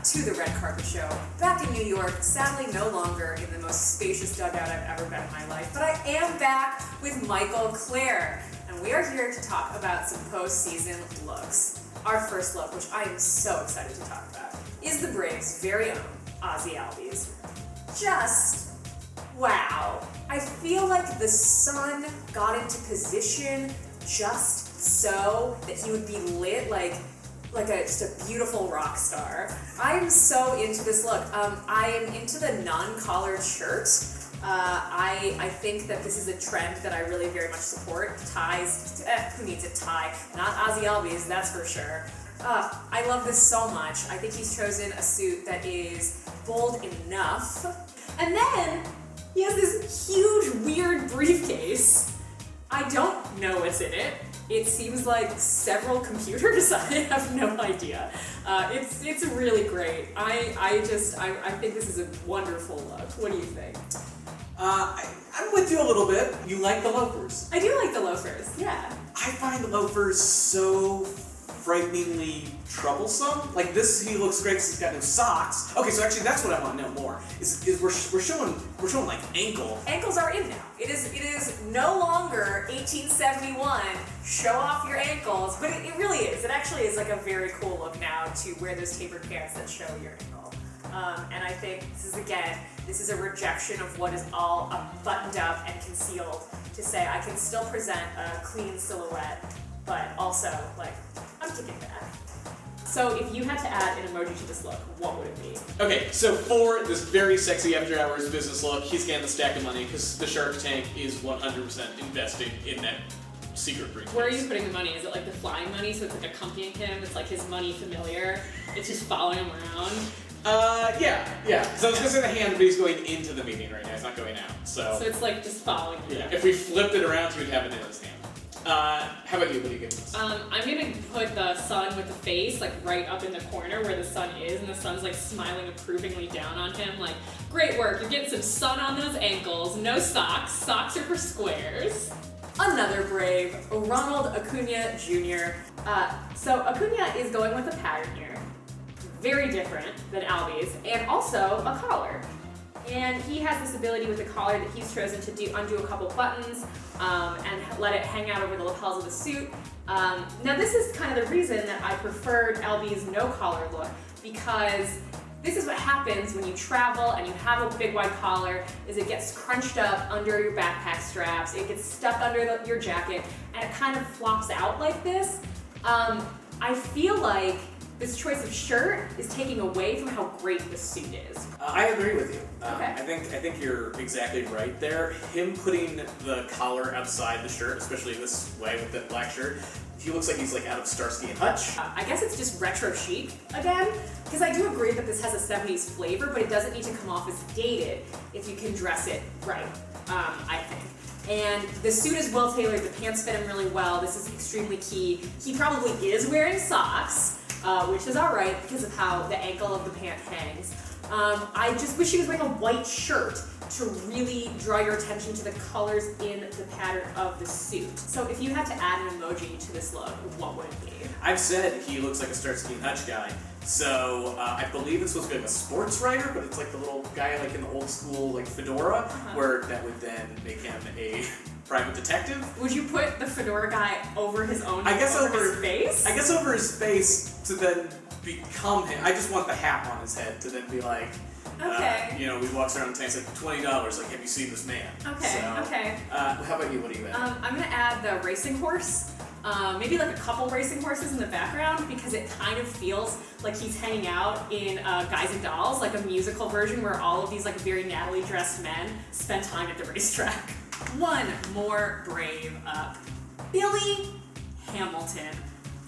to the red carpet show. Back in New York, sadly no longer in the most spacious dugout I've ever been in my life, but I am back with Michael Clair, and we are here to talk about some postseason looks. Our first look, which I am so excited to talk about, is the Braves' very own Ozzie Albies. Just wow. I feel like the sun got into position just so that he would be lit like just a beautiful rock star. I am so into this look. I am into the non-collared shirt. I think that this is a trend that I really very much support. Ties, who needs a tie? Not Ozzie Albies, that's for sure. I love this so much. I think he's chosen a suit that is bold enough. And then he has this huge, weird briefcase. I don't know what's in it. It seems like several computers. I have no idea. It's really great. I think this is a wonderful look. What do you think? I'm with you a little bit. You like the loafers. I do like the loafers, yeah. I find the loafers so frighteningly troublesome. Like this, he looks great because he's got no socks. Okay, so actually that's what I want to know more. Is we're showing like ankle. Ankles are in now. It is no longer 1871. Show off your ankles, but it really is. It actually is like a very cool look now to wear those tapered pants that show your ankle. And I think this is a rejection of what is all buttoned up and concealed to say I can still present a clean silhouette, but also like I'm kicking back. So if you had to add an emoji to this look, what would it be? Okay, so for this very sexy after hours business look, he's getting the stack of money because the Shark Tank is 100% investing in that secret briefcase. Where are you putting the money? Is it like the flying money, so it's like accompanying him? It's like his money familiar. It's just following him around. Yeah. So I was gonna say the hand, but he's going into the meeting right now. He's not going out. So it's like just following him. Yeah. If we flipped it around, he would have it in his hand. How about you? What do you give this? I'm gonna put the sun with the face like right up in the corner where the sun is, and the sun's like smiling approvingly down on him. Like, great work. You're getting some sun on those ankles. No socks. Socks are for squares. Another Brave, Ronald Acuna Jr. So Acuna is going with a pattern here. Very different than Albies, and also a collar. And he has this ability with the collar that he's chosen to undo a couple buttons and let it hang out over the lapels of the suit. Now this is kind of the reason that I preferred Albies' no collar look, because this is what happens when you travel and you have a big wide collar, is it gets crunched up under your backpack straps, it gets stuck under your jacket, and it kind of flops out like this. I feel like this choice of shirt is taking away from how great the suit is. I agree with you. Okay. I think you're exactly right there. Him putting the collar outside the shirt, especially this way with that black shirt, he looks like he's like out of Starsky and Hutch. I guess it's just retro chic again, because I do agree that this has a 70s flavor, but it doesn't need to come off as dated if you can dress it right, I think. And the suit is well tailored, the pants fit him really well, this is extremely key. He probably is wearing socks, which is alright because of how the ankle of the pant hangs. I just wish he was wearing a white shirt to really draw your attention to the colors in the pattern of the suit. So if you had to add an emoji to this look, what would it be? I've said he looks like a Starsky and Hutch guy. So I believe it's supposed to be like a sports writer, but it's like the little guy like in the old school like fedora, where that would then make him a private detective. Would you put the fedora guy over his own? Over his face? I guess over his face to then become him. I just want the hat on his head to then be like, okay. He walks around and takes like $20. Like, have you seen this man? Okay. So, okay. How about you? What do you add? I'm gonna add the racing horse. Maybe like a couple racing horses in the background, because it kind of feels like he's hanging out in Guys and Dolls, like a musical version where all of these like very Natalie dressed men spend time at the racetrack. One more Brave up. Billy Hamilton.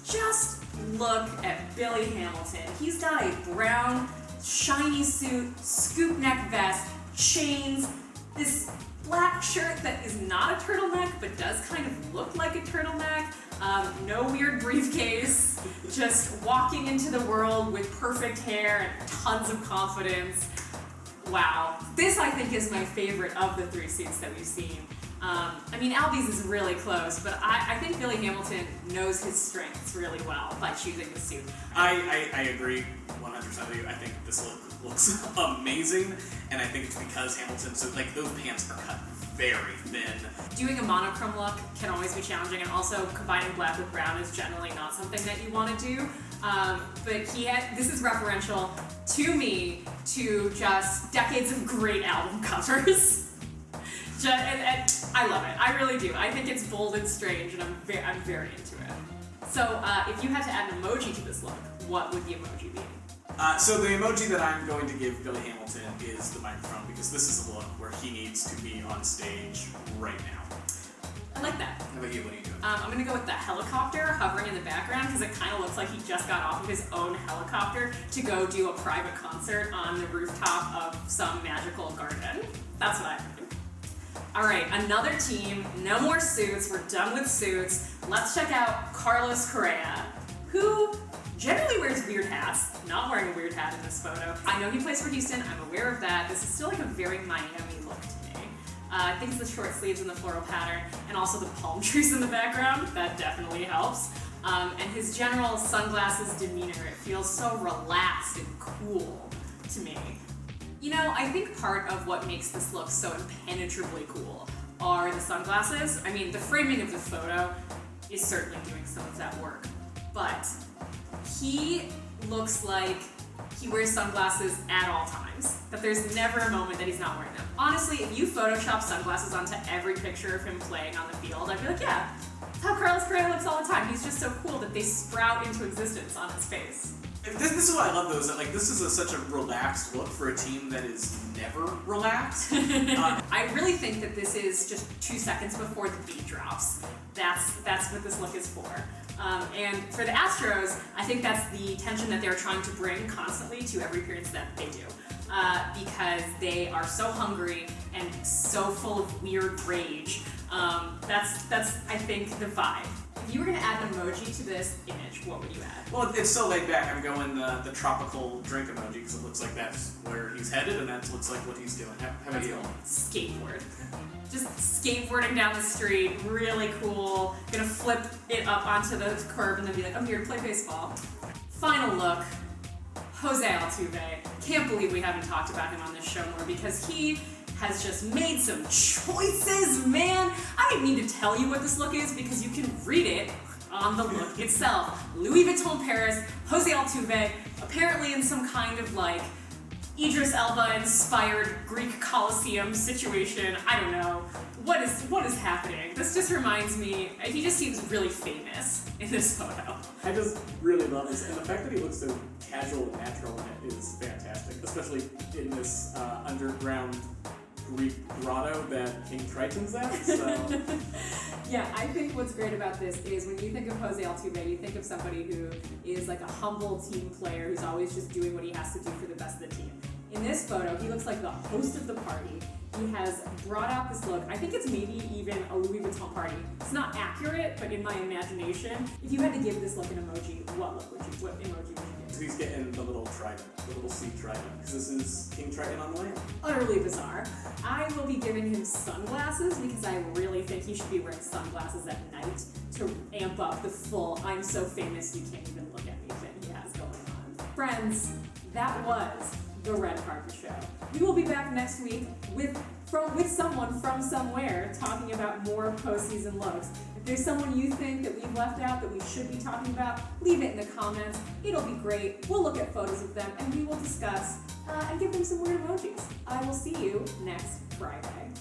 Just look at Billy Hamilton. He's got a brown, shiny suit, scoop neck vest, chains, this black shirt that is not a turtleneck but does kind of look like a turtleneck. No weird briefcase, just walking into the world with perfect hair and tons of confidence. Wow. This, I think, is my favorite of the three suits that we've seen. I mean, Albies is really close, but I think Billy Hamilton knows his strengths really well by choosing the suit. I agree 100% with you. I think this look looks amazing, and I think it's because Hamilton, so like those pants are cut very thin. Doing a monochrome look can always be challenging, and also combining black with brown is generally not something that you want to do. But this is referential to me to just decades of great album covers. And I love it. I really do. I think it's bold and strange, and I'm very into it. So if you had to add an emoji to this look, what would the emoji be? So the emoji that I'm going to give Billy Hamilton is the microphone, because this is a look where he needs to be on stage right now. I like that. How about you? What are you doing? I'm going to go with the helicopter hovering in the background, because it kind of looks like he just got off of his own helicopter to go do a private concert on the rooftop of some magical garden. That's what I think. All right, another team, no more suits, we're done with suits. Let's check out Carlos Correa, who generally wears weird hats, not wearing a weird hat in this photo. I know he plays for Houston, I'm aware of that. This is still like a very Miami look to me. I think it's the short sleeves and the floral pattern, and also the palm trees in the background, that definitely helps. And his general sunglasses demeanor, it feels so relaxed and cool to me. You know, I think part of what makes this look so impenetrably cool are the sunglasses. I mean, the framing of the photo is certainly doing some of that work, but he looks like he wears sunglasses at all times, that there's never a moment that he's not wearing them. Honestly, if you Photoshop sunglasses onto every picture of him playing on the field, I'd be like, yeah, that's how Carlos Correa looks all the time. He's just so cool that they sprout into existence on his face. This is what I love, though, is that like this is such a relaxed look for a team that is never relaxed. I really think that this is just 2 seconds before the beat drops. That's what this look is for. And for the Astros, I think that's the tension that they're trying to bring constantly to every appearance that they do. Because they are so hungry and so full of weird rage. That's I think, the vibe. If you were going to add an emoji to this image, what would you add? Well, it's so laid back. I'm going the tropical drink emoji, because it looks like that's where he's headed, and that looks like what he's doing. How about you? Skateboard. Just skateboarding down the street, really cool. Gonna flip it up onto the curb and then be like, I'm here to play baseball. Final look, José Altuve. Can't believe we haven't talked about him on this show more, because he has just made some choices, man. I didn't need to tell you what this look is, because you can read it on the look itself. Louis Vuitton Paris, José Altuve, apparently in some kind of like Idris Elba inspired Greek Colosseum situation. I don't know. What is happening? This just reminds me, he just seems really famous in this photo. I just really love this, and the fact that he looks so casual and natural in it is fantastic, especially in this underground Greek grotto that King Triton's at. So. Yeah, I think what's great about this is when you think of José Altuve, you think of somebody who is like a humble team player who's always just doing what he has to do for the best of the team. In this photo, he looks like the host of the party. He has brought out this look. I think it's maybe even a Louis Vuitton party. It's not accurate, but in my imagination, if you had to give this look an emoji, what emoji would you give? He's getting the little trident, the little sea trident, because this is King Triton on the land. Utterly bizarre. I will be giving him sunglasses, because I really think he should be wearing sunglasses at night to amp up the full "I'm so famous you can't even look at me" thing he has going on. Friends, that was the Red Carpet Show. We will be back next week with someone from somewhere talking about more postseason looks. If there's someone you think that we've left out that we should be talking about, leave it in the comments. It'll be great. We'll look at photos of them and we will discuss and give them some weird emojis. I will see you next Friday.